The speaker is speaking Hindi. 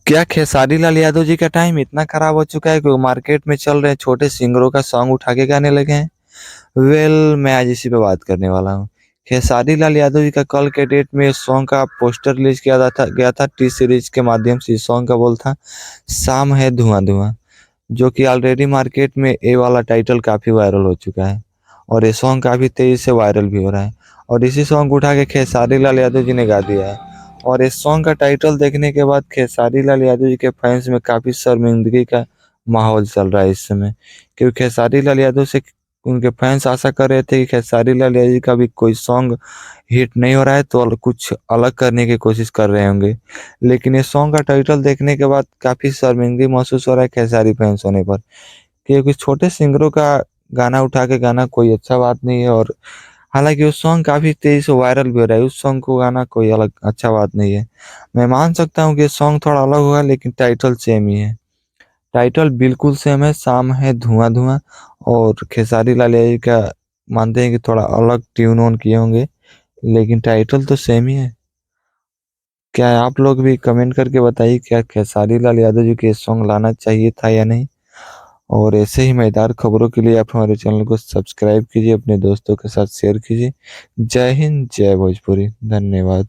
क्या खेसारी लाल यादव जी का टाइम इतना खराब हो चुका है कि वो मार्केट में चल रहे छोटे सिंगरों का सॉन्ग उठा के गाने लगे हैं। मैं आज इसी पे बात करने वाला हूँ। खेसारी लाल यादव जी का कल के डेट में इस सॉन्ग का पोस्टर रिलीज किया गया था टी सीरीज के माध्यम से। इस सॉन्ग का बोल था, शाम है धुआं धुआं, जो कि ऑलरेडी मार्केट में ए वाला टाइटल काफी वायरल हो चुका है और ये सॉन्ग काफी तेजी से वायरल भी हो रहा है। और इसी सॉन्ग को उठा के खेसारी लाल यादव जी ने गा दिया है। और इस सॉन्ग का टाइटल देखने के बाद खेसारी लाल यादव जी के फैंस में काफी शर्मिंदगी का माहौल चल रहा है इस समय, क्योंकि खेसारी लाल यादव से उनके फैंस आशा कर रहे थे कि खेसारी लाल यादव जी का भी कोई सॉन्ग हिट नहीं हो रहा है तो कुछ अलग करने की कोशिश कर रहे होंगे। लेकिन ये सॉन्ग का टाइटल देखने के बाद काफी शर्मिंदगी महसूस हो रहा है खेसारी फैंस होने पर, क्योंकि छोटे सिंगरों का गाना उठा के गाना कोई अच्छा बात नहीं है। और हालांकि उस सॉन्ग काफी तेजी से वायरल भी हो रहा है, उस सॉन्ग को गाना कोई अलग अच्छा बात नहीं है। मैं मान सकता हूँ कि सॉन्ग थोड़ा अलग होगा लेकिन टाइटल सेम ही है। टाइटल बिल्कुल सेम है, शाम है धुआं धुआं। और खेसारी लाल यादव का मानते हैं कि थोड़ा अलग ट्यून ऑन किए होंगे, लेकिन टाइटल तो सेम ही है। क्या आप लोग भी कमेंट करके बताइए, क्या खेसारी लाल यादव जी के सॉन्ग लाना चाहिए था या नहीं। और ऐसे ही मजेदार खबरों के लिए आप हमारे चैनल को सब्सक्राइब कीजिए, अपने दोस्तों के साथ शेयर कीजिए। जय हिंद, जय भोजपुरी, धन्यवाद।